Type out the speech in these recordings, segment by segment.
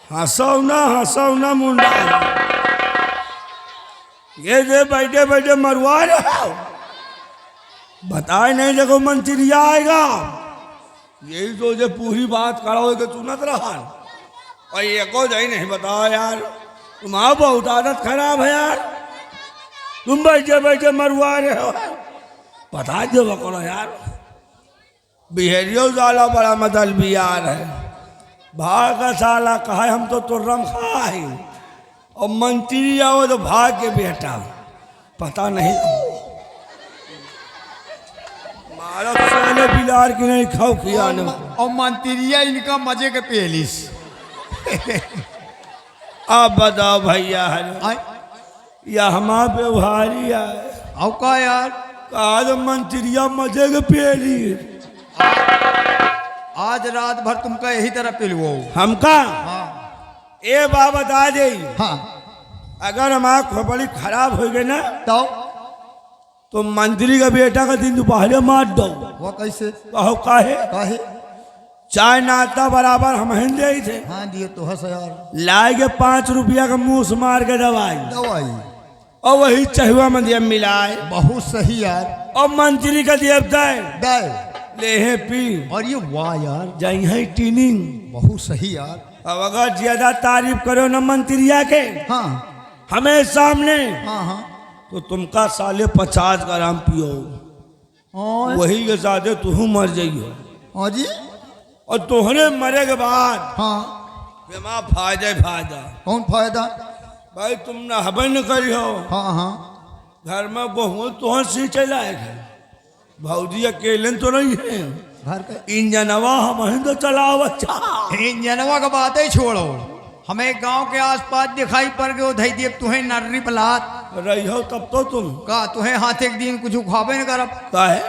हंसौ ना मुंडा, ये जे बैठे बैठे मरवा रहे हो। बताए नहीं देखो मंत्रिया आएगा, यही तो जो पूरी बात करो कि सुनत रहा और ये को नहीं बताओ यार, तुम्हारा बहुत आदत खराब है यार, तुम बैठे बैठे मरवा रहे हो। बता दो बकरो यार, बिहेरियो साला बड़ा मदल बियार है, भाग का साला कहा हम तो तुर्रम खाए और मंत्री आओ तो भाग के बेटा पता नहीं मारा साले बिलार की नहीं खाओ किया न और मंत्रिया इनका मजे के पेलिस। अब बताओ भैया है या हमारा व्यवहारी है औ का यार, कहा तो मंत्रिया मजे के पेली आज रात भर तुमका यही तरह पिलवो हमका। हाँ ए बात बता दे, हाँ अगर हमारा खोपड़ी खराब हो गई ना तो मंत्री का बेटा का दिन दोपहर मार दो। वो कैसे? कहो काहे? काहे? चाय नाश्ता बराबर हम दे ही थे। हाँ दिए तो हस यार, लाए के 5 रुपया का मुंह से मार के दवाई और वही चहुआ में दिया मिलाए। बहुत सही यार। और मंत्री का दिया दे ले है पी और ये वाह यार, जाई है टीनिंग। बहुत सही यार। अब अगर ज्यादा तारीफ करो ना मंत्रिया के हाँ हमें सामने, हाँ हाँ तो तुमका साले 50 ग्राम पियो, वही के साथ तू मर जाइयो। हाँ जी। और तुहरे मरे के बाद हाँ बेमा फायदा फायदा। कौन फायदा? भाई तुम न हबे न करियो। हाँ हाँ घर में बहु तुहर सी चला है, भौजी अकेले तो नहीं है घर का इंजनवा हम तो चलाओ बच्चा। इंजनवा का बात ही छोड़ो, हमें गांव के आसपास दिखाई पड़ गए धई देव तुम्हें नर्री पलात रही हो तब तो तुम का तुम्हें हाथ एक दिन कुछ खाबे न करब। का है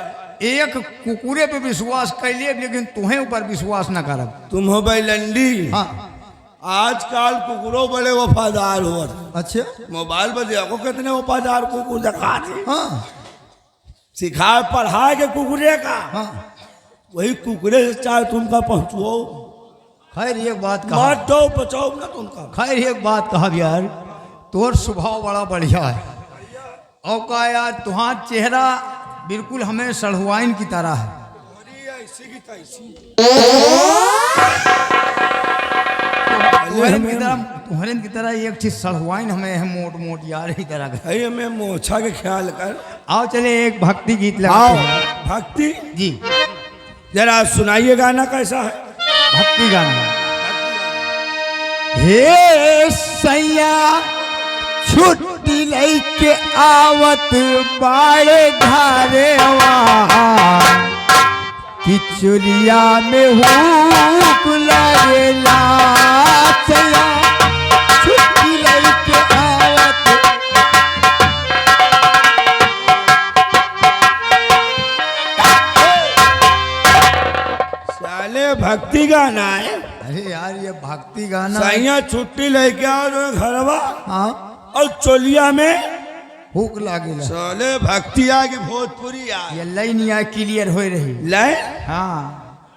एक कुकुरे पे विश्वास कैलिए लेकिन तुम्हें ऊपर विश्वास न करब। तुम हो भाई लंडी। हाँ आजकल कुकुरों बड़े वफादार हो। अच्छा मोबाइल पर देखो कितने वफादार कुकुर दिखा हाँ सिखा पढ़ा के कुकुरे का। हाँ वही कुकुरे से चाहे तुमका पहुंचो। खैर एक बात कहा, मार दो बचाओ ना तुमका। खैर एक बात कहा यार, तोर स्वभाव बड़ा बढ़िया है और का यार तुम्हारा चेहरा बिल्कुल हमें सड़हुआइन की तरह है। तुम्हारे की तरह एक चीज सड़हुआइन हमें है मोट मोट यार ही तरह का। हमें मोछा के ख्याल कर। आओ चले एक भक्ति गीत लगाओ। भक्ति जी जरा सुनाइए गाना कैसा है? भक्ति गाना। हे सैया छुट्टी लेके आवत बाड़े घरेवा कि चुलिया में हुक लगेला। सैया छुट्टी लेके आवत साले भक्ति गाना है। अरे यार ये भक्ति गाना सैया छुट्टी लेके आओ तो घरवा हाँ और चोलिया में हुक लागेला। साले भक्ति आ की भोजपुरी आ ये लाइन या क्लियर हो रही ले हाँ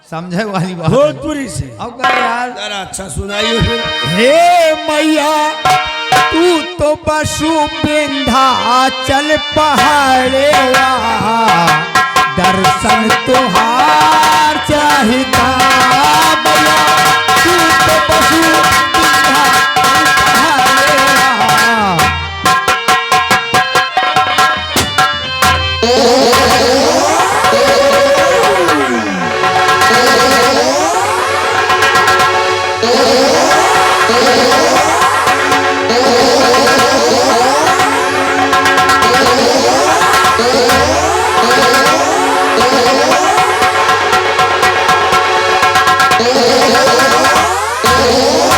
समझे वाली बात भोजपुरी से। अब क्या यार जरा अच्छा सुनाइए फिर। हे मैया तू तो पशु बिंधा चल पहाड़ेवा दर्शन तुहार चाहिदा। मैया तू तो पशु बिंधा चल पहाड़ेवा Oh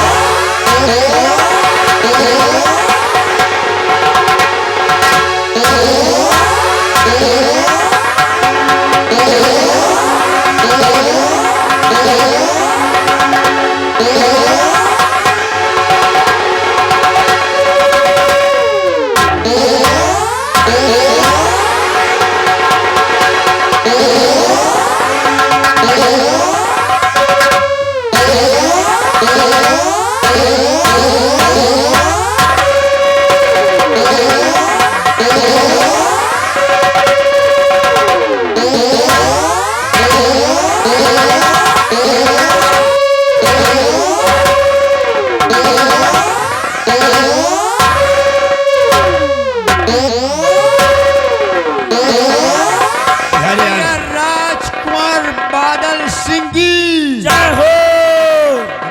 राजकुमार बादल सिंह की जय हो,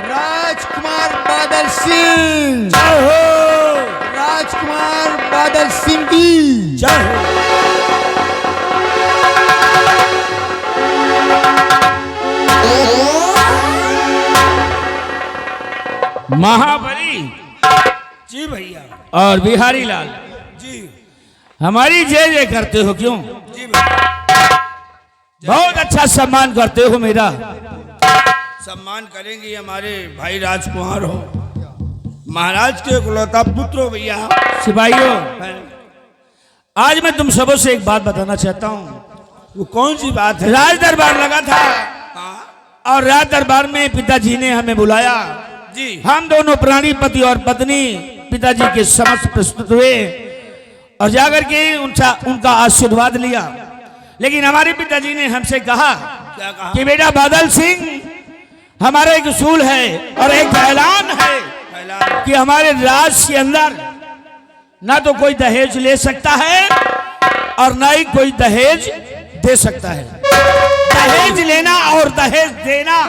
राजकुमार बादल सिंह, जय हो, राजकुमार बादल सिंह की जय हो। महाबली जी भैया, और बिहारी लाल जी हमारी जय जय करते हो क्यों? जी भैया, बहुत अच्छा सम्मान करते हो मेरा। सम्मान करेंगे हमारे भाई राजकुमार हो, महाराज के इकलौता पुत्र हो भैया। सिपाहियों, आज मैं तुम सबों से एक बात बताना चाहता हूँ। वो कौन सी बात है? राज दरबार लगा था हाँ, और राज दरबार में पिताजी ने हमें बुलाया। जी हम दोनों प्राणी पति और पत्नी पिताजी के समक्ष प्रस्तुत हुए और जाकर के उनका आशीर्वाद लिया। लेकिन हमारे पिताजी ने हमसे कहा क्या कहा? कि बेटा बादल सिंह, हमारा एक उसूल है और एक ऐलान है ऐलान। कि हमारे राज के अंदर ना तो कोई दहेज ले सकता है और ना ही कोई दहेज दे सकता है। दहेज लेना और दहेज देना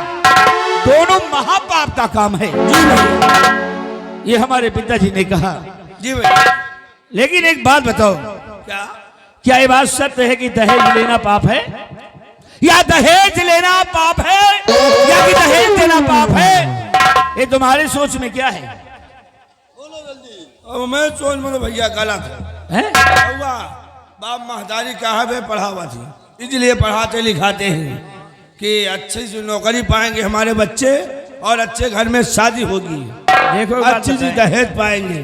दोनों महापाप का काम है। जी भैया, ये हमारे पिताजी ने कहा। जी भैया, लेकिन एक बात बताओ, क्या? क्या ये बात सत्य है कि दहेज लेना पाप है, या दहेज लेना पाप है, या कि दहेज देना पाप है? ये तुम्हारी सोच में क्या है? अब मैं सोच में तो भैया गलत हैं? हुआ। बाप महतारी कहा वे पढ़ा हुआ थी, इसलिए पढ़ाते लिखाते हैं कि अच्छी सी नौकरी पाएंगे हमारे बच्चे और अच्छे घर में शादी होगी, देखो अच्छी सी दहेज पाएंगे।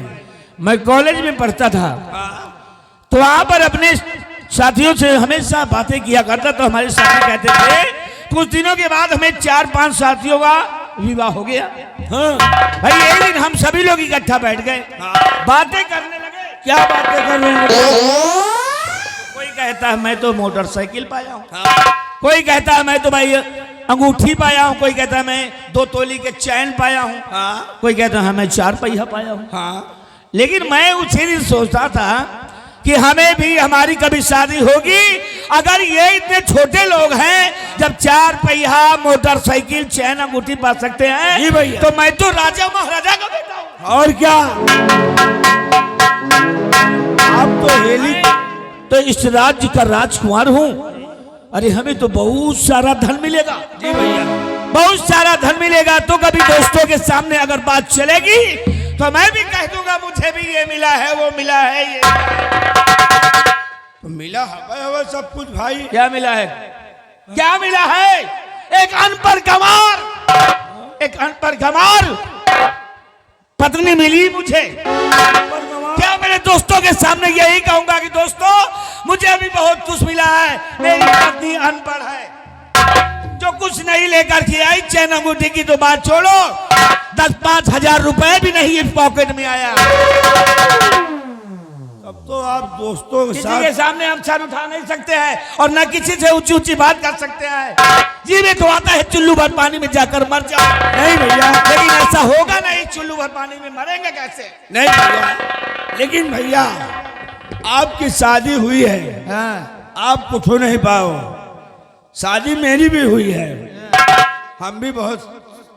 मैं कॉलेज में पढ़ता था हाँ, तो वहां पर अपने साथियों से हमेशा बातें किया करता। तो हमारे साथी कहते थे, कुछ दिनों के बाद हमें 4-5 साथियों का विवाह हो गया। हाँ, भाई एक दिन हम सभी लोग इकट्ठा बैठ गए, हाँ। बातें करने लगे। क्या बातें कर रहे हैं? कोई कहता है मैं तो मोटरसाइकिल पाया हूँ, हाँ, कोई कहता है मैं तो भाई अंगूठी पाया हूँ, कोई कहता है मैं 2 तोली के चैन पाया हूँ, हाँ, कोई कहता है मैं 4 पहिया पाया हूँ। हाँ। लेकिन मैं उसी दिन सोचता था कि हमें भी हमारी कभी शादी होगी। अगर ये इतने छोटे लोग हैं, जब 4 पहिया मोटरसाइकिल चैन अंगूठी पा सकते जी हैं, भैया। तो मैं तो राजा महाराजा का बेटा हूँ। और क्या? आप तो हेली तो इस राज्य का राजकुमार हूँ। अरे हमें तो बहुत सारा धन मिलेगा। जी भैया, बहुत सारा धन मिलेगा। तो कभी दोस्तों के सामने अगर बात चलेगी तो मैं भी कह दूंगा मुझे भी ये मिला है, वो मिला है, ये तो मिला हवा सब कुछ भाई। क्या मिला है? क्या मिला है? एक अनपढ़ गंवार, एक अनपढ़ गंवार पत्नी मिली मुझे। क्या मेरे दोस्तों के सामने यही कहूंगा कि दोस्तों मुझे अभी बहुत कुछ मिला है, मेरी पत्नी अनपढ़ है, जो कुछ नहीं लेकर के आई, चैन अंगूठी की तो बात छोड़ो, 10-5 हजार रुपए भी नहीं इस पॉकेट में आया। अब तो आप दोस्तों के किसी साथ के सामने हम सर उठा नहीं सकते हैं और न किसी से ऊंची ऊंची बात कर सकते हैं। जी में तो आता है चुल्लू भर पानी में जाकर मर जाओ। नहीं भैया, लेकिन ऐसा होगा नहीं, चुल्लू भर पानी में मरेंगे कैसे? नहीं भैया। लेकिन भैया, आपकी शादी हुई है, हाँ। आप कुछ हो नहीं पाओ। शादी मेरी भी हुई है, हम भी बहुत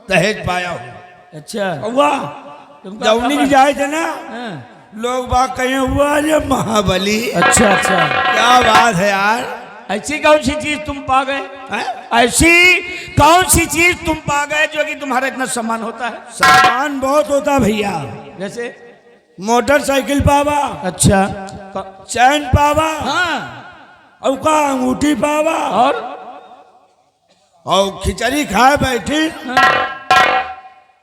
दहेज पाया हूँ। अच्छा, हुआ जौनी की जाए थे ना, हाँ। लोग बात कहे हुआ ये महाबली। अच्छा अच्छा, क्या बात है यार। ऐसी कौन सी चीज तुम पा गए? हैं? ऐसी कौन सी चीज तुम पा गए जो कि तुम्हारा इतना सम्मान होता है? सामान बहुत होता भैया। जैसे? मोटरसाइकिल पावा, अच्छा, चैन पावा, हाँ। और का अंगूठी पावा, और खिचड़ी खाए बैठी हाँ।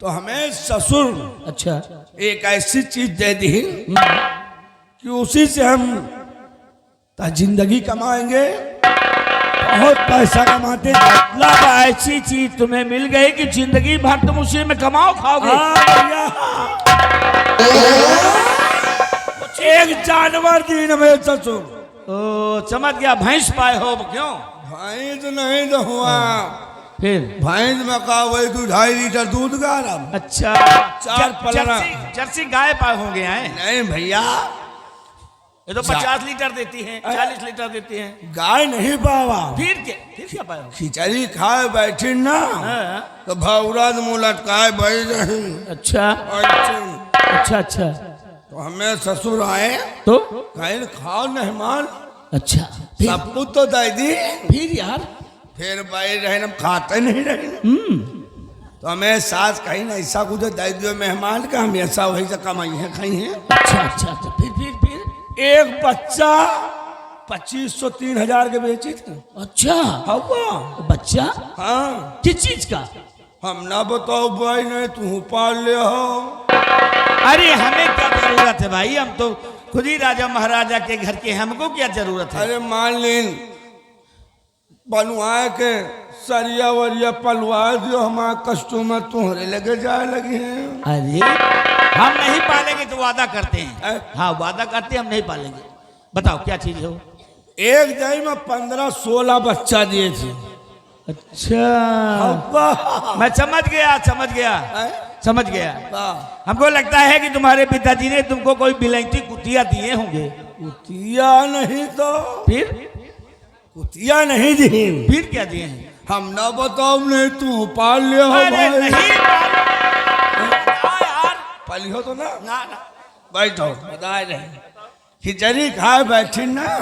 तो हमें ससुर अच्छा, एक ऐसी चीज दे दी कि उसी से हम जिंदगी कमाएंगे बहुत पैसा कमाते। मतलब ऐसी चीज तुम्हें मिल गई कि जिंदगी भर तुम उसी में कमाओ खाओगे। भैया एक जानवर दिन में ससुर। ओ समझ गया, भैंस पाए हो क्यों? भैंस नहीं तो हुआ, फिर भैंस में का वही 2.5 लीटर दूध का रहा। अच्छा, चार पलरा। जर्सी गाय पाए होंगे हैं? नहीं भैया, ये तो 50 लीटर देती हैं, 40 लीटर देती हैं। गाय नहीं पावा। फिर क्या पाए हो? खिचड़ी खाए बैठी ना हाँ। तो भौरा मुँह लटकाए बैठ रही। अच्छा अच्छा अच्छा। तो हमें ससुर आए तो कहीं खाओ मेहमान। अच्छा, सब कुछ तो दे दी। फिर यार फिर बैठ रहे, हम खाते नहीं रहे। तो हमें सास कहीं ना ऐसा कुछ दे दियो मेहमान का, हम ऐसा वही से कमाई है खाई है। अच्छा अच्छा अच्छा। फिर एक बच्चा 2500-3000 के बेची थे। अच्छा हवा बच्चा? हाँ। किस चीज का? हम ना बताओ भाई, नहीं तू पाल ले हो। अरे हमें क्या जरूरत है भाई, हम तो खुद ही राजा महाराजा के घर के, हमको क्या जरूरत है? अरे मान लीन बनवाए के सरिया वरिया पलवा दियो, हमारा कस्टमर तुम्हारे लगे जाए लगे हैं। अरे हम नहीं पालेंगे तो वादा करते हैं। अ- हाँ वादा करते हैं, हम नहीं पालेंगे। बताओ क्या चीज हो? एक दिन में 15-16 बच्चा दिए थे। अच्छा हवा। मैं समझ गया हैं? समझ गया। वाह। हमको लगता है कि तुम्हारे पिताजी ने तुमको कोई बिलैती कुतिया दिए होंगे। कुतिया नहीं तो फिर कुतिया नहीं दी। फिर क्या दिए हैं? हम ना बताओ, नहीं तू पाल ले हो अरे भाई। नहीं यार, पाली हो तो ना ना ना। बैठो बता रहे। खिचड़ी खाए बैठी ना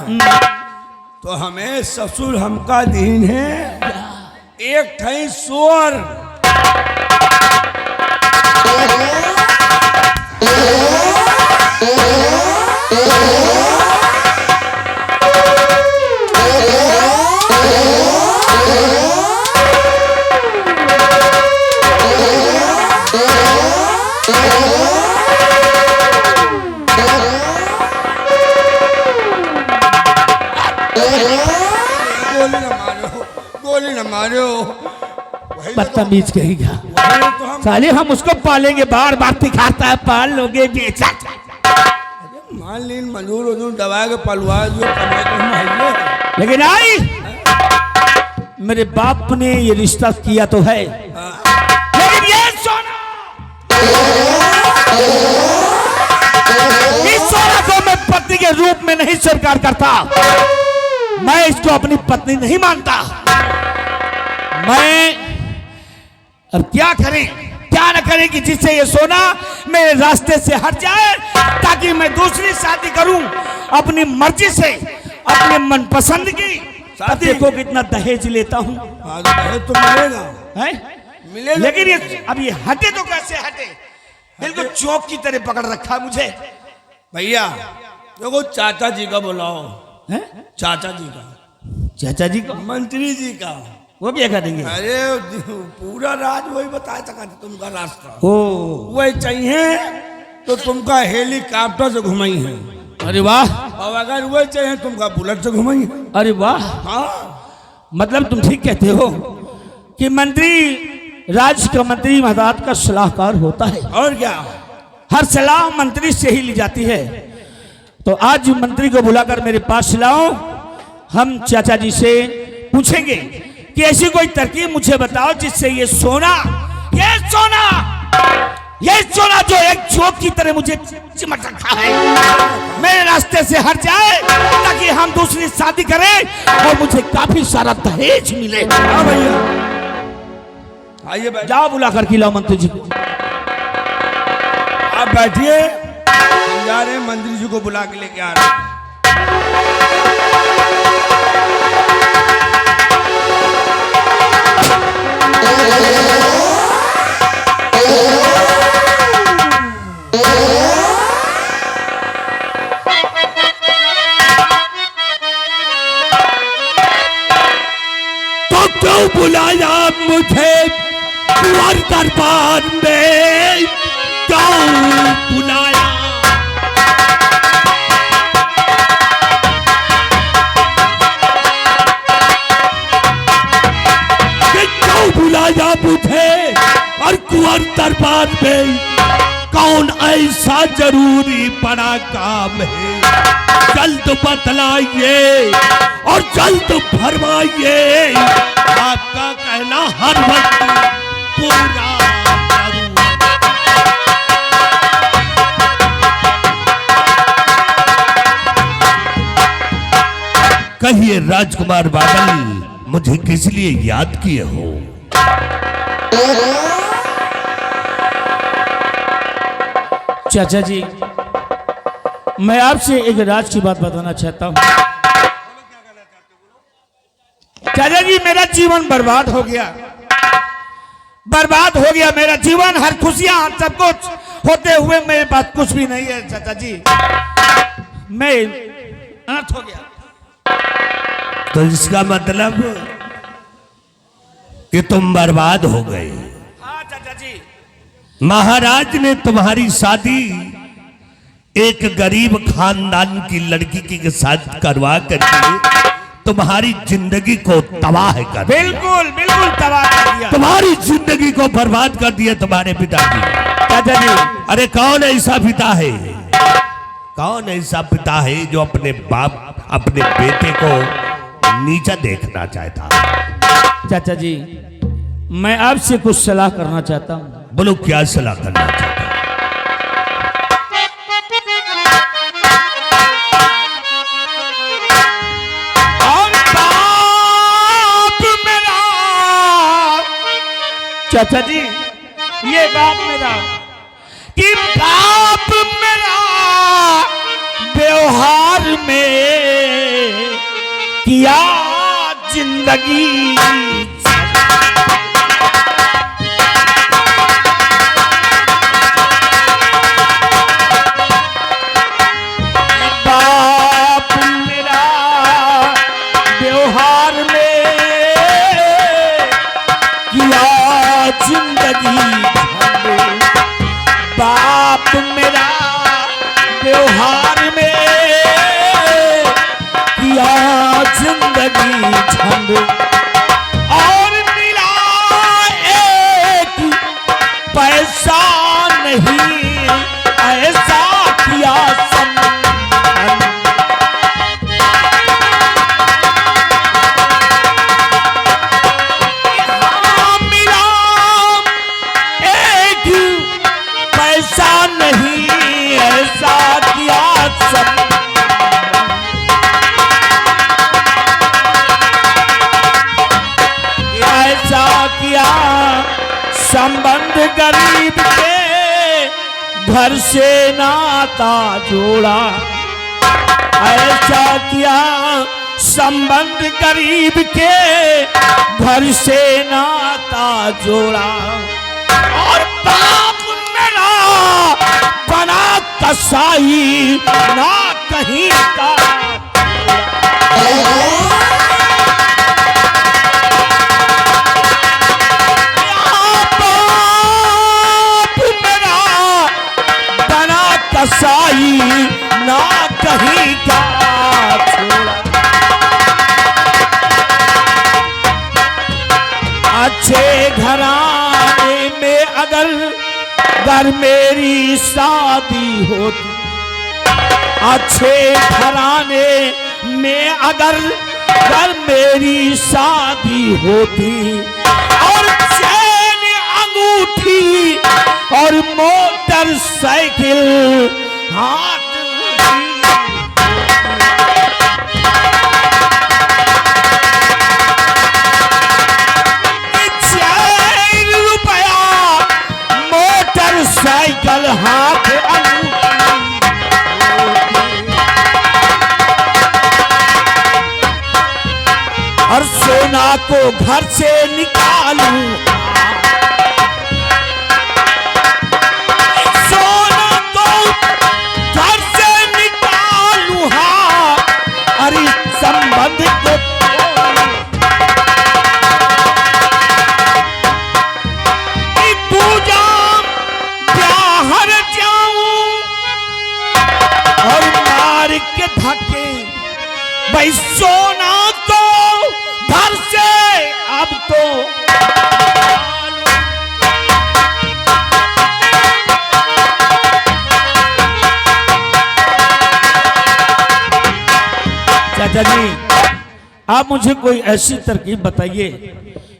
तो हमें ससुर हमका दीन है एक ठई सोर। गोली न मारो वही तो- बदतमीज कहेगा। वही तो हम साले हम उसको पालेंगे, बार बार दिखाता है पाल लोगे बेचा। मान लीन मजूर उजूर दबा के पलवा दियो, कमाई तो हम है। लेकिन आई मेरे बाप ने ये रिश्ता किया तो है, लेकिन ये सोना, इस सोना को मैं पत्नी के रूप में नहीं स्वीकार करता। मैं इसको अपनी पत्नी नहीं मानता। मैं अब क्या करें क्या न करें कि जिससे ये सोना मेरे रास्ते से हट जाए, ताकि मैं दूसरी शादी करूं अपनी मर्जी से, अपने मनपसंद की। शादी- देखो कितना दहेज लेता हूं, तो मिलेगा है? मिलेगा। लेकिन ये अब ये हटे तो कैसे हटे? बिल्कुल चौक की तरह पकड़ रखा मुझे। भैया देखो चाचा जी का बुलाओ। हैं? चाचा जी का, चाचा जी को मंत्री जी का। वो क्या करेंगे? अरे पूरा राज वही बता सका तुमका रास्ता। ओ वही चाहिए तो तुमका हेलीकॉप्टर से घुमाई है, अरे वाह, और अगर वही चाहिए तुमका बुलेट से घुमाई है। अरे वाह। हाँ मतलब तुम ठीक कहते हो कि मंत्री राज्य का मंत्री महाराज का सलाहकार होता है, और क्या। हर सलाह मंत्री से ही ली जाती है। तो आज मंत्री को बुलाकर मेरे पास लाओ, हम चाचा जी से पूछेंगे कि ऐसी कोई तरकीब मुझे बताओ जिससे ये सोना जो एक जोक की तरह मुझे चिमट रखा है मेरे रास्ते से हट जाए, ताकि हम दूसरी शादी करें और मुझे काफी सारा दहेज मिले। हाँ भैया आइए बैठ। जाओ बुला कर खिलाओ मंत्री जी को। आप बैठिए, हम जा रहे हैं मंत्री जी को बुला के लेके आ रहे हैं। तो क्यों बुलाया मुझे कुंवर दरबार में, क्यों बुलाया? कौन ऐसा जरूरी बड़ा काम है, जल्द बतलाइए और जल्द फरमाइए। आपका कहना हर वक्त पूरा करूं। कहिए राजकुमार बादल, मुझे किस लिए याद किए हो? चाचा जी, मैं आपसे एक राज की बात बताना चाहता हूं। चाचा जी, मेरा जीवन बर्बाद हो गया, बर्बाद हो गया मेरा जीवन। हर खुशियां, हर सब कुछ होते हुए मेरे पास कुछ भी नहीं है चाचा जी। मैं अनाथ हो गया। तो इसका मतलब कि तुम बर्बाद हो गए। हाँ चाचा जी। महाराज ने तुम्हारी शादी एक गरीब खानदान की लड़की के साथ करवा करके तुम्हारी जिंदगी को तबाह कर दिया। बिल्कुल बिल्कुल तबाह कर दिया। तुम्हारी जिंदगी को बर्बाद कर दिया तुम्हारे पिताजी। चाचा जी, अरे कौन ऐसा पिता है, कौन ऐसा पिता है जो अपने बाप, अपने बेटे को नीचा देखना चाहता? चाचा जी, मैं आपसे कुछ सलाह करना चाहता हूँ। बोलो, क्या सलाह करना चाहता? चाचा जी, ये बाप मेरा कि बाप मेरा व्यवहार में किया जिंदगी। बाप मेरा व्यवहार में किया जिंदगी झंड। बाप मेरा व्यवहार में किया जिंदगी झंड। और मिला एक पैसा नहीं, ऐसा किया संबंध। नहीं ऐसा किया सब, ऐसा किया संबंध गरीब के घर से नाता जोड़ा। ऐसा किया संबंध गरीब के घर से नाता जोड़ा। और बाप बना कसाई ना कहीं का। बाप मेरा बना कसाई ना कहीं का छोड़ा। अच्छे घराने में अगर मेरी शादी होती, अच्छे घराने में अगर मेरी शादी होती, और चैन अंगूठी और मोटरसाइकिल हाथ साइकिल हाथ और सोना को घर से निकालूं, सोना को घर से निकालूं। हाँ, अरे संबंध को के धक्के भाई सोना तो घर से अब तो चाचा जी, आप मुझे कोई ऐसी तरकीब बताइए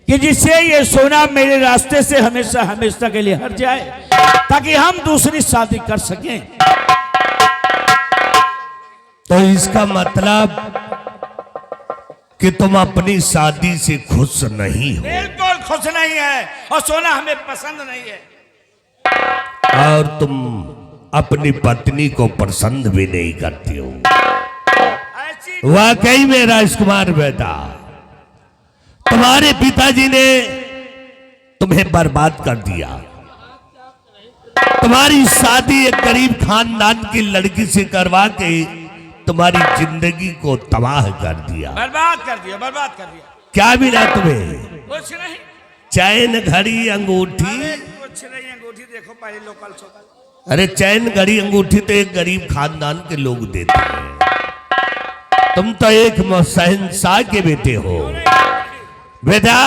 कि जिससे ये सोना मेरे रास्ते से हमेशा हमेशा के लिए हट जाए, ताकि हम दूसरी शादी कर सकें। तो इसका मतलब कि तुम अपनी शादी से खुश नहीं हो बिल्कुल खुश नहीं है, और सोना हमें पसंद नहीं है। और तुम अपनी पत्नी को पसंद भी नहीं करती हो। ऐसी वाकई में राजकुमार बेटा, तुम्हारे पिताजी ने तुम्हें बर्बाद कर दिया। तुम्हारी शादी एक गरीब खानदान की लड़की से करवा के तुम्हारी जिंदगी को तबाह कर दिया। बर्बाद कर दिया, बर्बाद कर दिया। क्या मिला तुम्हें? कुछ नहीं, चैन, घड़ी, अंगूठी। कुछ नहीं, अंगूठी देखो पहले लोकल सोकल। अरे चैन, घड़ी, अंगूठी तो एक गरीब खानदान के लोग देते हैं। तुम तो एक शहंशाह के बेटे हो। बेटा,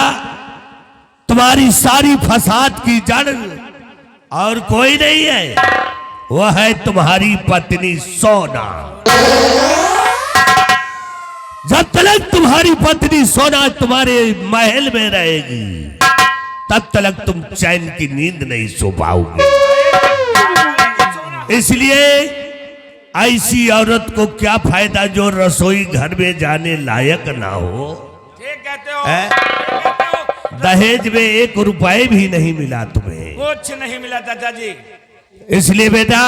तुम्हारी सारी फसाद की जड़ और कोई नहीं है, वह है तुम्हारी पत्नी सोना। जब तक तुम्हारी पत्नी सोना तुम्हारे महल में रहेगी, तब तक तुम चैन की नींद नहीं सो पाओगे। इसलिए ऐसी औरत को क्या फायदा जो रसोई घर में जाने लायक ना हो। ठीक कहते हो, है? ठीक कहते हो। दहेज में 1 रुपए भी नहीं मिला तुम्हें। कुछ नहीं मिला चाचा जी। इसलिए बेटा,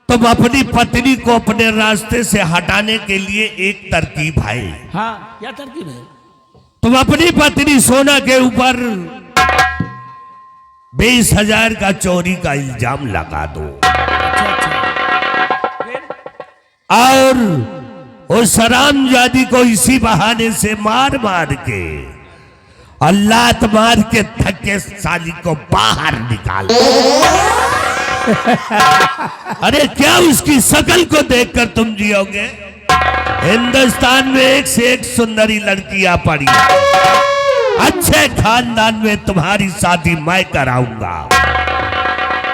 तुम अपनी पत्नी को अपने रास्ते से हटाने के लिए एक तरकीब है। हाँ, क्या तरकीब है? तुम अपनी पत्नी सोना के ऊपर 20,000 का चोरी का इल्जाम लगा दो, और उस हरामजादी को इसी बहाने से मार मार के और लात मार के थके साली को बाहर निकाल। अरे क्या उसकी शकल को देखकर तुम जियोगे? हिंदुस्तान में एक से एक सुंदरी लड़कियां पड़ी, अच्छे खानदान में तुम्हारी शादी मैं कराऊंगा।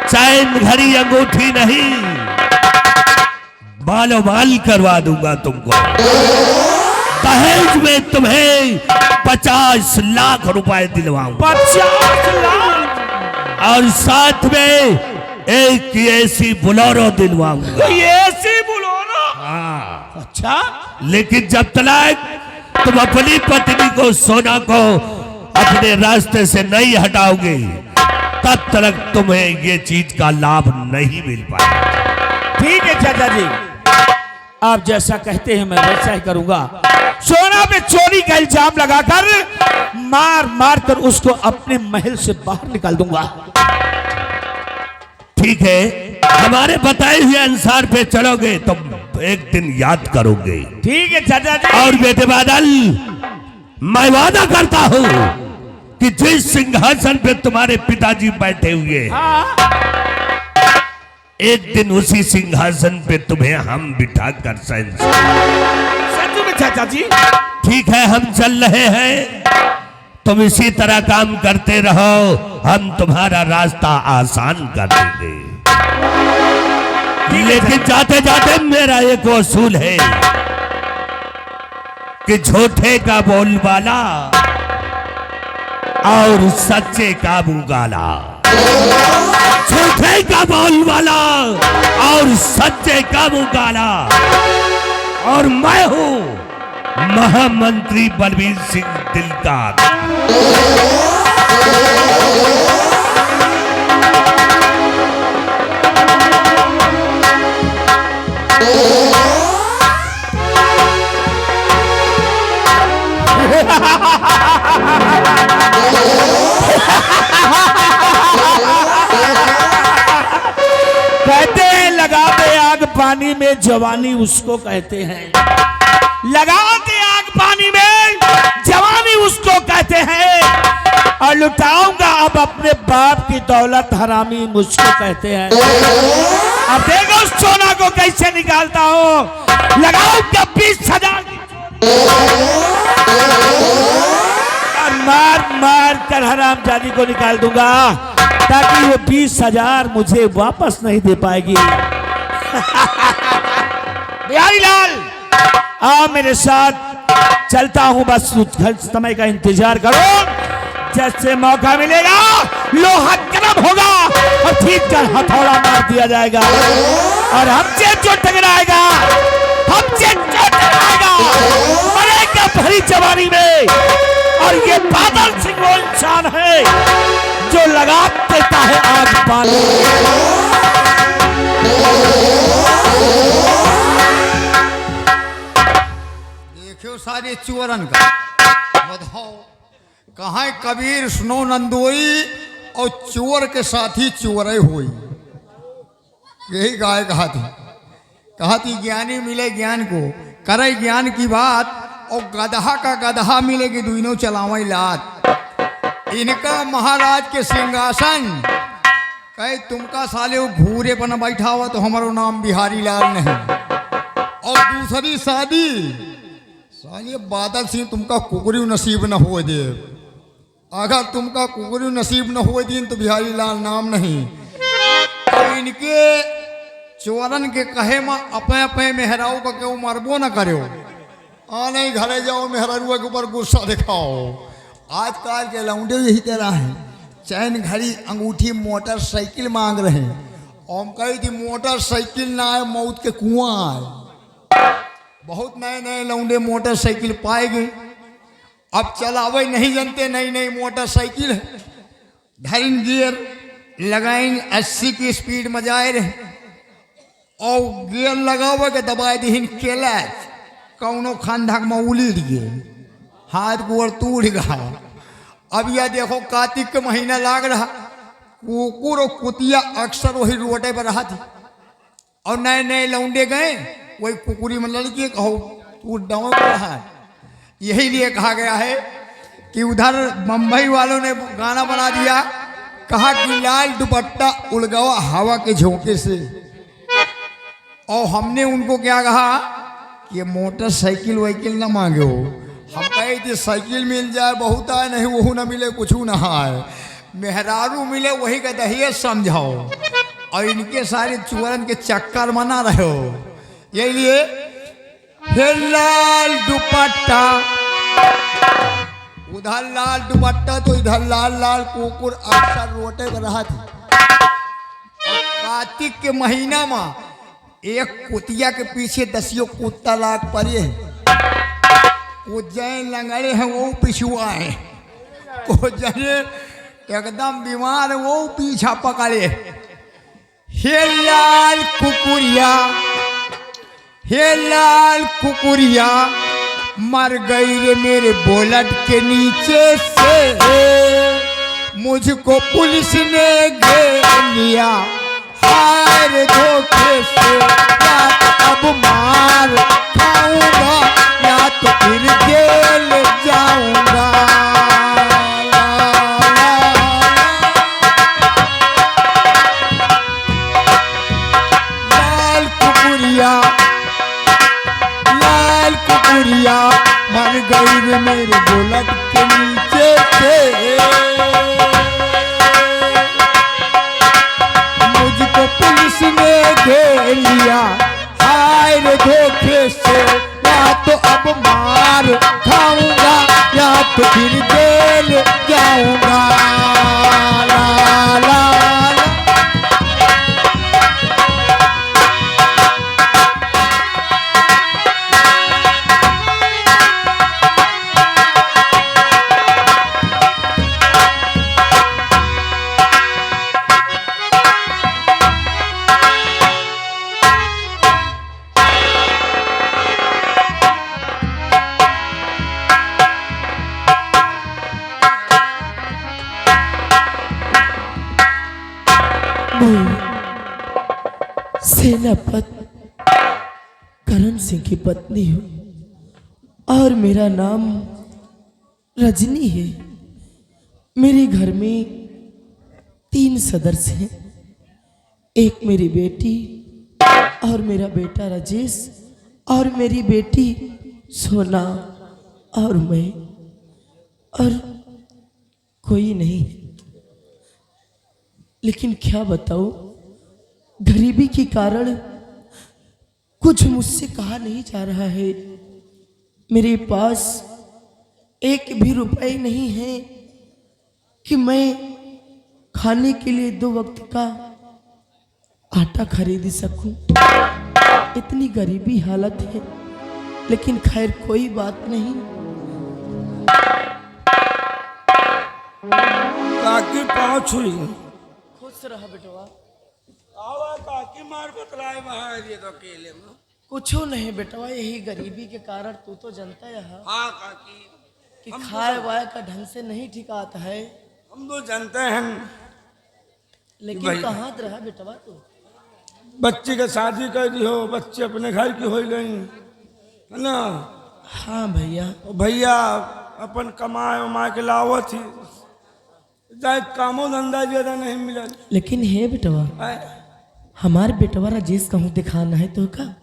चैन, घड़ी, अंगूठी नहीं, मालो माल करवा दूंगा तुमको। दहेज में तुम्हें 50 लाख रुपए दिलवाऊंगा, 50 लाख? और साथ में एक ऐसी बोलेरो दिलवाऊंगा। ये ऐसी बोलेरो? हाँ। अच्छा, लेकिन जब तक तुम अपनी पत्नी को, सोना को अपने रास्ते से नहीं हटाओगे, तब तक तुम्हें ये चीज का लाभ नहीं मिल पाएगा। ठीक है चाचा जी, आप जैसा कहते हैं मैं वैसा ही करूंगा। सोना पे चोरी का इल्जाम लगाकर मार मार कर उसको अपने महल से बाहर निकाल दूंगा। ठीक है, हमारे बताए हुए अनुसार पे चलोगे तो एक दिन याद करोगे। ठीक है चाचा जी। और बेटे बादल, मैं वादा करता हूं कि जिस सिंहासन पे तुम्हारे पिताजी बैठे हुए हैं, हाँ, एक दिन उसी सिंहासन पे तुम्हें हम बिठा कर सच में चाचा जी? ठीक है, हम चल रहे हैं, तुम इसी तरह काम करते रहो, हम तुम्हारा रास्ता आसान कर देंगे। लेकिन जाते जाते मेरा एक उसूल है कि झूठे का बोलबाला और सच्चे का मुगाला। झूठे का बोलबाला और सच्चे का मुगाला, और मैं हूं महामंत्री बलबीर सिंह दिलदार। कहते हैं लगा दे आग पानी में, जवानी उसको कहते हैं। लगा दे आग पानी में, जवानी उसको कहते हैं। और लुटाऊंगा अब अपने बाप की दौलत, हरामी मुझको कहते हैं। अब देखो उस सोना को कैसे निकालता हूं। लगाऊंगा 20,000 और मार मार कर हरामजादी को निकाल दूंगा, ताकि वो 20,000 मुझे वापस नहीं दे पाएगी। बिहारी लाल, आओ मेरे साथ, चलता हूं, बस घर समय का इंतजार करो। जैसे मौका मिलेगा लोहा गर्म होगा और ठीक कर हथौड़ा मार दिया जाएगा और हमसे जो टकराएगा हमसे जो टकराएगा मरेगा भरी जवानी में। और ये बादल सिंह वो इंसान है जो लगा देता है आग पानी। देखो सारे चोरन का बताओ, कहाँ कबीर सुनो नंदोई और चोर के साथ ही चोरे हुई। यही गाय कहा थी ज्ञानी मिले ज्ञान को, करे ज्ञान की बात, और गधा का गधा मिले कि दोनों चलावे लात। इनका महाराज के सिंहासन कहे तुमका साले वो घूरे पर बैठा हुआ तो हमारो नाम बिहारी लाल नहीं। और दूसरी शादी साले बादल सिंह तुमका कुकरी नसीब न हो दे, अगर तुमका कुकरी नसीब न हो दिन तो बिहारी लाल नाम नहीं। तो इनके चोरन के कहे में अपने अपने मेहराऊ का क्यों मरबो न करो, आने घरे जाओ मेहरारुआ के ऊपर गुस्सा दिखाओ। आजकल के लौंडे यही तरह हैं, चैन घड़ी अंगूठी मोटरसाइकिल मांग रहे हैं। और कही थी मोटरसाइकिल ना आए मौत के कुआं आए। बहुत नए नए लौंडे मोटरसाइकिल पाएंगे, अब चलावे नहीं जानते, नई नई मोटरसाइकिल है, धरिन गियर लगाइन 80 की स्पीड में जाए रहे और गियर लगावे के दबाए दीन केला कौनो खानधाक में उलीट गए, हाथ गोड़ टूट गया। अब यह देखो कार्तिक के महीना लाग रहा, कुकुर और कुतिया अक्सर वही रोटे पर रहा थी और नए नए लौंडे गए वही कुकुरी में लड़की कहो तू डाउन रहा। यही लिए कहा गया है कि उधर मुंबई वालों ने गाना बना दिया, कहा कि लाल दुपट्टा उड़ गया हवा के झोंके से। और हमने उनको क्या कहा कि मोटरसाइकिल वाइकिल ना मांगे हो, हम कहे थे साइकिल मिल जाए बहुत आए, नहीं वो ना मिले कुछ ना आए, मेहरारू मिले वही का दहेज समझाओ। और इनके सारे चोरन के चक्कर मना रहे हो। यही लिए फिर लाल दुपट्टा, उधर लाल दुपट्टा तो इधर लाल लाल कुकुर अक्सर रोटे पर रहा थी। कार्तिक के महीना में एक कुतिया के पीछे 10 कुत्ता लाग पड़े हैं, वो जैन लंगड़े हैं वो पिछुआ है, वो जने एकदम बीमार वो पीछा पकड़े। हे लाल कुकुरिया, हे लाल कुकुरिया मर गई रे मेरे बोलट के नीचे से, मुझको पुलिस ने घेर लिया हार धोखे से, या तो अब मार खाऊंगा या तो फिर जेल जाऊंगा। लाल कुकुरिया, लाल कुकुरिया मर गई रे मेरे बुलेट के नीचे से, मुझको पुलिस ने घेर लिया हाय रे धोखे से, या तो अब मार खाऊंगा या तो फिर जेल जाऊंगा। ला, ला, सेनापति करण सिंह की पत्नी हूँ और मेरा नाम रजनी है। मेरे घर में 3 सदस्य हैं, एक मेरी बेटी और मेरा बेटा राजेश और मेरी बेटी सोना और मैं, और कोई नहीं। लेकिन क्या बताऊं, गरीबी के कारण कुछ मुझसे कहा नहीं जा रहा है। मेरे पास एक भी रुपए नहीं है कि मैं खाने के लिए 2 वक्त का आटा खरीद सकूं। इतनी गरीबी हालत है, लेकिन खैर कोई बात नहीं। काकी पाँव छुई खुश रहा बेटवा। आवा काकी मार बतलाए वहाँ ये तो अकेले में। कुछो नहीं बेटवा, यही गरीबी के कारण तू तो जनता है हाँ काकी, कि खाए वाए का ढंग से नहीं ठिकाता है। हम तो जानते हैं। लेकिन भाई। कहाँ रहा बेटवा तू? बच्ची के शादी कर दी हो, बच्चे अपने घर की हो गई है ना। हाँ भैया। और भैया अपन कमाए उमाए के लावत ही जाए, कामो धंधा ज्यादा नहीं मिला। लेकिन हे बेटवा, हमारे बेटवा राजेश कहूँ दिखाना है तो का?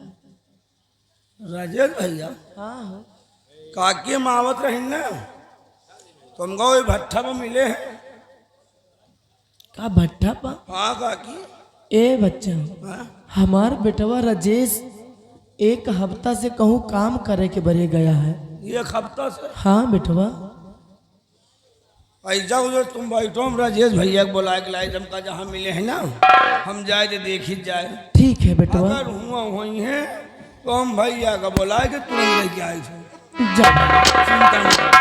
राजेश भैया हाँ हाँ। काकी मावत रही ना, तुमको वही भट्ठा में मिले हैं। का भट्ठा पा? हाँ काकी। ए बच्चा, हाँ? हमार बेटवा राजेश 1 हफ्ता से कहूँ काम करे के बरे गया है। ये हफ्ता से हाँ बेटवा। ऐसा उधर तुम बैठो, हम राजेश भैया को बुला के लाए, जमका जहाँ मिले हैं ना, हम जाए तो देख ही जाए। ठीक है बेटवा। अगर हुआ हुई है तो हम भैया का बुलाए के तुरंत लेके आए थे। जा। चिंता नहीं।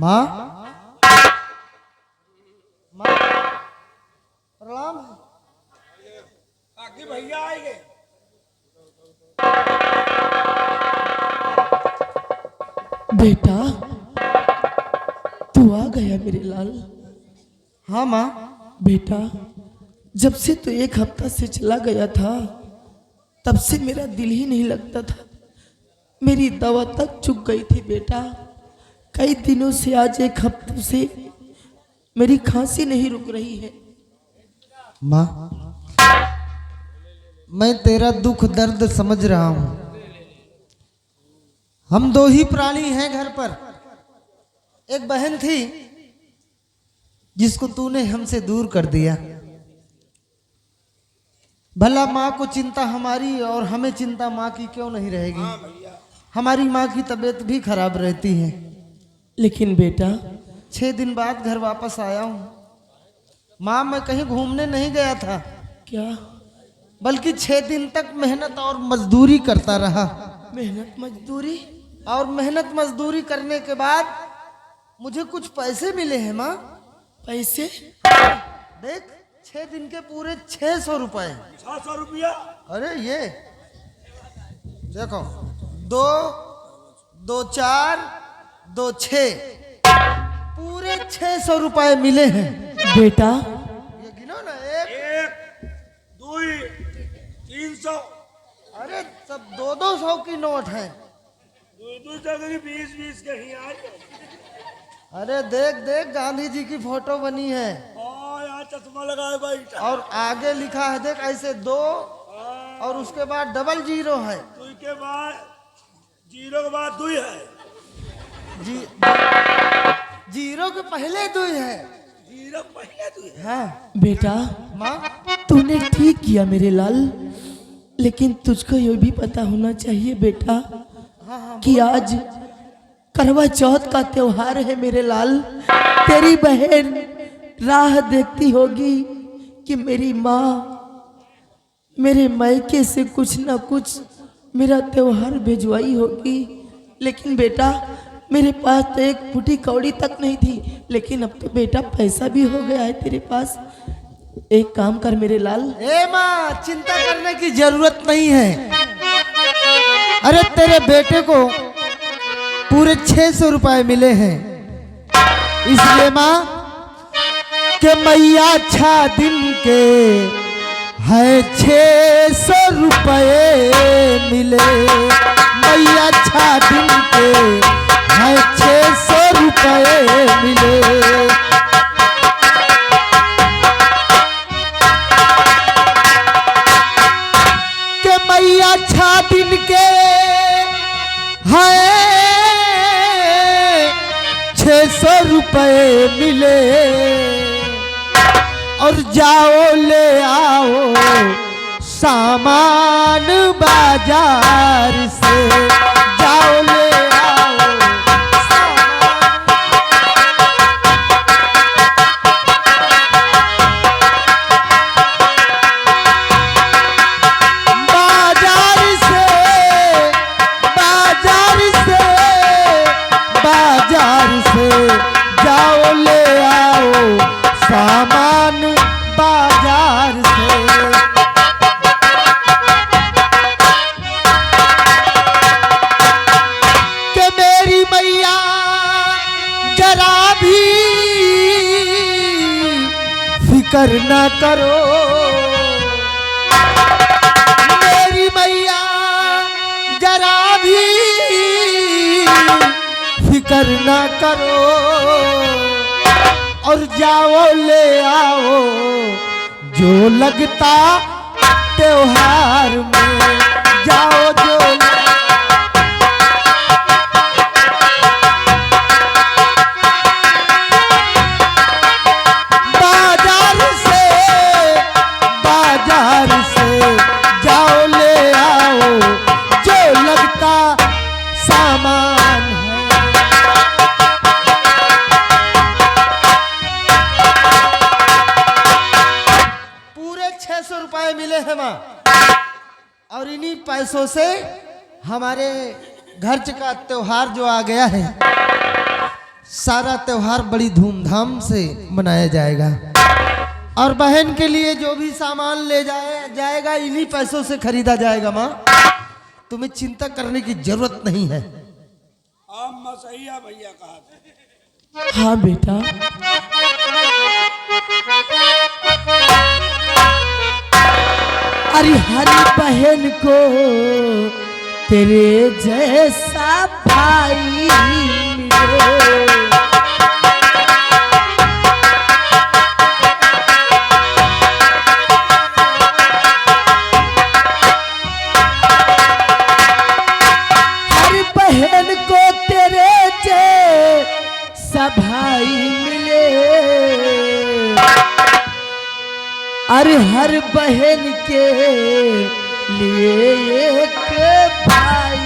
माँ माँ प्रणाम। काकी भैया आएंगे। बेटा तू आ गया मेरे लाल। हाँ माँ। बेटा जब से तू 1 हफ्ता से चला गया था, तब से मेरा दिल ही नहीं लगता था। मेरी दवा तक चुक गई थी बेटा। कई दिनों से, आज 1 हफ्ते से मेरी खांसी नहीं रुक रही है। माँ मैं तेरा दुख दर्द समझ रहा हूँ। हम 2 ही प्राणी हैं घर पर। एक बहन थी जिसको तूने हमसे दूर कर दिया। भला माँ को चिंता हमारी और हमें चिंता माँ की क्यों नहीं रहेगी? हमारी माँ की तबीयत भी खराब रहती है। लेकिन बेटा 6 दिन बाद घर वापस आया हूँ। माँ मैं कहीं घूमने नहीं गया था, क्या? बल्कि 6 दिन तक मेहनत और मजदूरी करता रहा। मेहनत मजदूरी? और मेहनत मजदूरी करने के बाद मुझे कुछ पैसे मिले हैं माँ। पैसे? देख 6 दिन के पूरे 600 रुपए। 700 रुपया? अरे ये देखो, 2 2 4 2 6 पूरे 600 रुपए मिले हैं। बेटा ये गिनो ना, 1 2 300। अरे सब 200 की नोट है। 2 जगह 20 के ही आ गए। अरे देख देख गांधी जी की फोटो बनी है यहाँ चश्मा लगाए बैठा। और आगे लिखा है देख ऐसे 2 और उसके बाद डबल 0 है। 2 के बाद 0 के बाद 2 है। जी 0 के पहले 2 है। 0 पहले 2 है। हाँ बेटा माँ। तूने ठीक किया मेरे लाल, लेकिन तुझको ये भी पता होना चाहिए बेटा कि आज करवा चौथ का त्योहार है मेरे लाल। तेरी बहन राह देखती होगी कि मेरी माँ मेरे मायके से कुछ ना कुछ मेरा त्योहार भिजवाई होगी। लेकिन बेटा मेरे पास तो 1 फुटी कौड़ी तक नहीं थी, लेकिन अब तो बेटा पैसा भी हो गया है तेरे पास। एक काम कर मेरे लाल। ए माँ चिंता करने की जरूरत नहीं है। अरे तेरे बेटे को पूरे 600 रुपए मिले हैं, इसलिए माँ के मैया अच्छा दिन के है 600 रुपए मिले। मैया अच्छा दिन के है 600 रुपए मिले। के मैया अच्छा दिन के है 600 रुपए मिले और जाओ ले आओ सामान बाजार से, जाओ ले आओ बाजार से, बाजार से, बाजार से जाओ ले आओ सामान बाजार से। फिकर ना करो मेरी मैया, जरा भी फिकर ना करो और जाओ ले आओ जो लगता त्योहार में, जाओ जो जाओ ले आओ जो लगता सामान है। पूरे 600 रुपए मिले हैं माँ, और इन्हीं पैसों से हमारे घर का त्योहार जो आ गया है, सारा त्योहार बड़ी धूमधाम से मनाया जाएगा। और बहन के लिए जो भी सामान ले जाएगा इन्हीं पैसों से खरीदा जाएगा माँ, तुम्हें चिंता करने की जरूरत नहीं है। अम्मा सही है भैया कहा। हाँ बेटा, अरे हरी बहन को तेरे जैसा भाई मिले। बहन को तेरे जैसा भाई मिले, अरे हर बहन के लिए एक भाई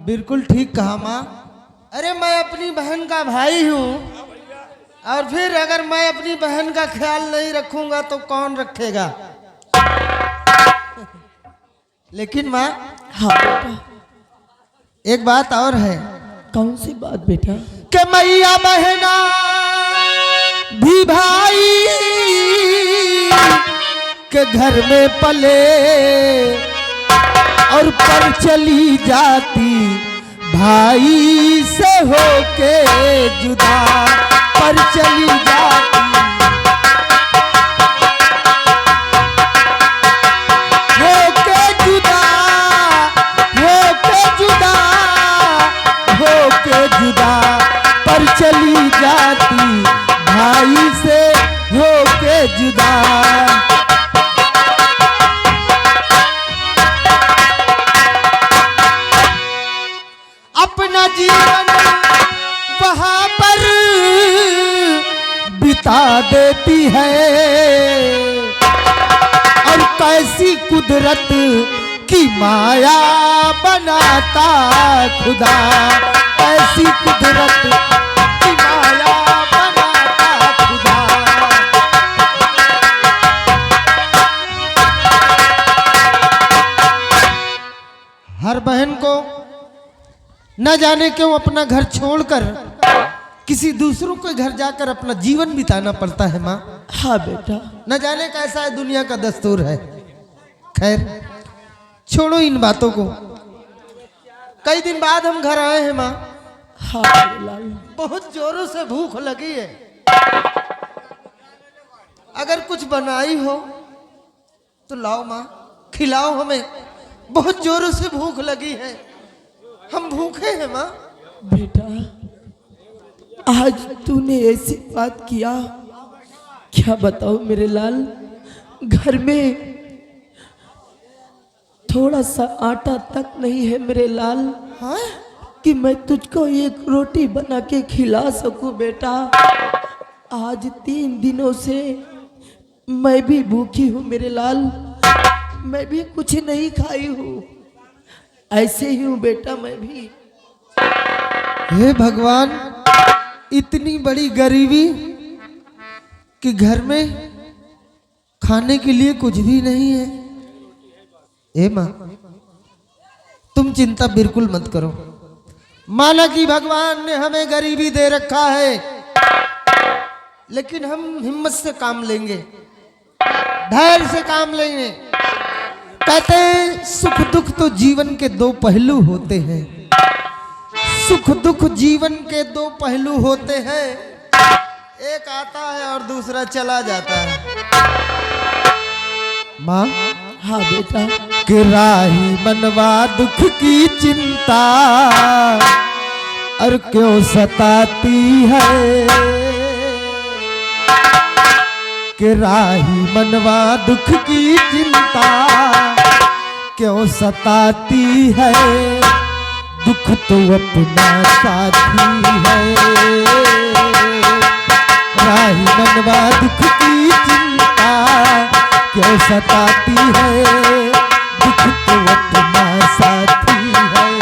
बिल्कुल ठीक कहा माँ। अरे मैं अपनी बहन का भाई हूँ, और फिर अगर मैं अपनी बहन का ख्याल नहीं रखूंगा तो कौन रखेगा। लेकिन माँ, हाँ बेटा, एक बात और है। कौन सी बात बेटा? कि मैया बहना भी भाई के घर में पले और पर चली जाती भाई से होके जुदा, पर चली जाती होके जुदा, होके जुदा, होके जुदा, पर चली जाती भाई से होके जुदा। अपना जीवन वहां पर बिता देती है, और कैसी कुदरत की माया बनाता खुदा, ऐसी कुदरत की माया बनाता खुदा। हर बहन को न जाने क्यों अपना घर छोड़कर किसी दूसरों के घर जाकर अपना जीवन बिताना पड़ता है माँ। हाँ बेटा। न जाने कैसा है दुनिया का दस्तूर है। खैर छोड़ो इन बातों को। कई दिन बाद हम घर आए हैं माँ। हाँ मेरे लाल। बहुत जोरों से भूख लगी है। अगर कुछ बनाई हो तो लाओ माँ, खिलाओ हमें। बहुत जोरों से भूख लगी है, हम भूखे हैं माँ। बेटा आज तूने ऐसी बात किया, क्या बताओ मेरे लाल। घर में थोड़ा सा आटा तक नहीं है मेरे लाल। हाँ? कि मैं तुझको एक रोटी बना के खिला सकूं बेटा। आज 3 दिनों से मैं भी भूखी हूँ मेरे लाल। मैं भी कुछ नहीं खाई हूँ, ऐसे ही हूँ बेटा मैं भी। हे भगवान, इतनी बड़ी गरीबी कि घर में खाने के लिए कुछ भी नहीं है। ए माँ, तुम चिंता बिल्कुल मत करो। माना कि भगवान ने हमें गरीबी दे रखा है, लेकिन हम हिम्मत से काम लेंगे, धैर्य से काम लेंगे। कहते हैं सुख दुख तो जीवन के 2 पहलू होते हैं। सुख दुख जीवन के 2 पहलू होते हैं, एक आता है और दूसरा चला जाता है। माँ। हाँ बेटा। कि राही मनवा दुख की चिंता और क्यों सताती है। कि राही मनवा दुख की चिंता क्यों सताती है। दुख तो अपना साथी है। राही मनवा दुख की चिंता क्यों सताती है। दुख तो अपना साथी है।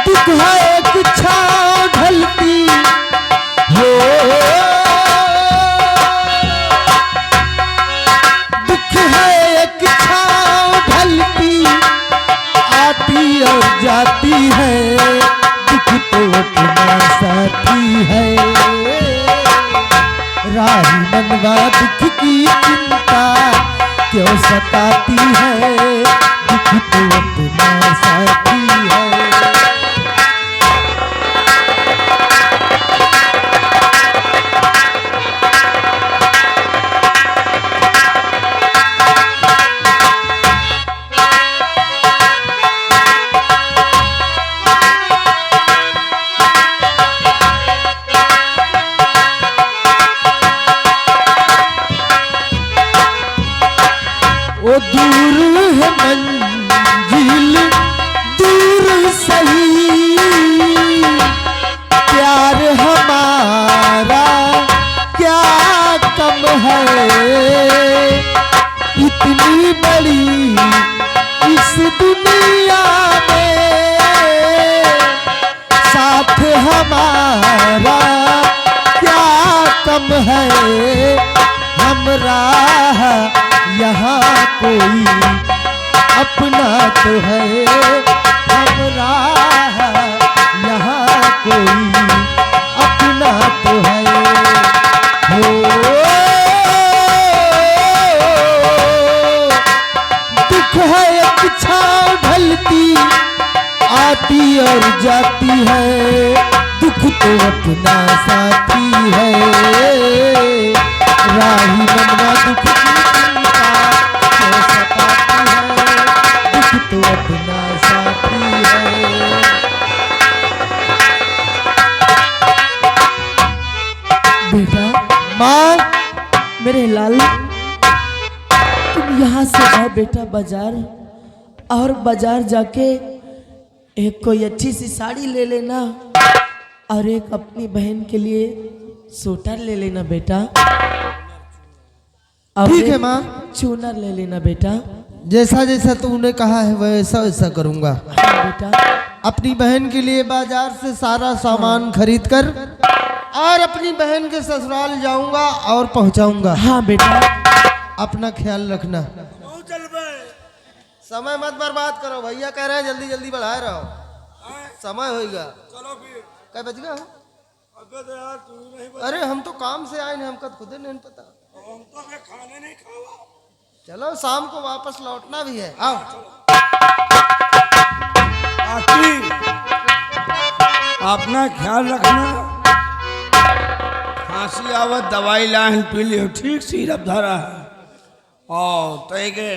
दुख है एक छाँव ढलती हो। दुख है एक छाँव ढलती आती और जाती है। दुख तो अपना साथी है। राही मनवा दुख की चिंता क्यों सताती है। दुख तो अपना साथी है। वो दूर है मंजिल दूर सही, प्यार हमारा क्या कम है। इतनी बड़ी इस दुनिया में साथ हमारा क्या कम है। हमरा यहाँ कोई अपना तो है। हमरा यहाँ कोई अपना तो है। हो दुख है एक छाँव ढलती आती और जाती है। दुख तो अपना साथी है। राही मनवा दुख की चिंता क्यों सताती है। दुख तो अपना साथी है। बेटा माँ, मेरे लाल, तुम यहाँ से जाओ बेटा बाजार, और बाजार जाके एक कोई अच्छी सी साड़ी ले लेना और एक अपनी बहन के लिए स्वेटर ले लेना बेटा। और ठीक है एक माँ। चूनर ले लेना बेटा। जैसा जैसा तूने कहा है वैसा वैसा करूंगा। हाँ बेटा। अपनी बहन के लिए बाजार से सारा सामान खरीद कर और अपनी बहन के ससुराल जाऊंगा और पहुंचाऊंगा। हाँ बेटा। अपना ख्याल रखना। चल बे। समय मत बर्बाद करो, भैया कह रहे हैं जल्दी जल्दी बढ़ाए रहो, समय होएगा। चलो फिर। क्या बच गया? अबे तो यार तू नहीं अरे हम तो काम से आए नहीं, हमको खुद ही नहीं पता। हम तो मैं खाने नहीं खावा। चलो शाम को वापस लौटना भी है, आओ। आखिरी अपना ख्याल रखना। खांसी आवत दवाई लाइन पी लियो, ठीक सिरप धरा है और तय के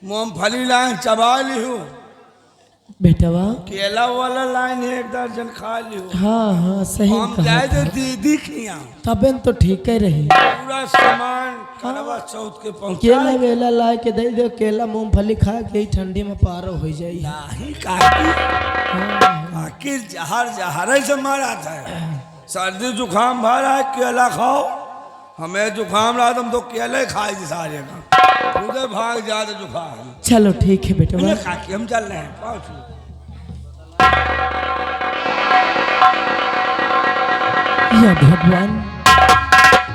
मूंगफली लाइन चबा लियो, बेटवा। केला वाला लाइन 1 दर्जन खा लियो। हाँ हाँ सही हम कहा जाए तो था। दीदी खिया तबेन तो ठीक ही रही। पूरा सामान करवा चौथ के पहुंचा केला वेला ला के दे दो, केला मूंगफली खा के ही ठंडी में पारो हो जाई। नहीं काकी, काकी जहर जहर से मारा था। सर्दी जुकाम भरा है, केला खाओ। हमें जुकाम रहा तो हम तो केले खाए थे सारे का, उधर भाग जाते जुकाम। चलो ठीक है बेटवा। काकी हम चल रहे हैं, पहुंचो। या भगवान,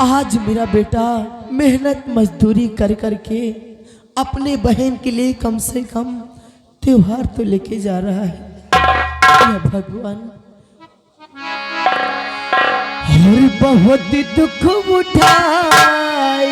आज मेरा बेटा मेहनत मजदूरी कर करके अपने बहन के लिए कम से कम त्योहार तो लेके जा रहा है। या भगवान, और बहुत दुख उठाए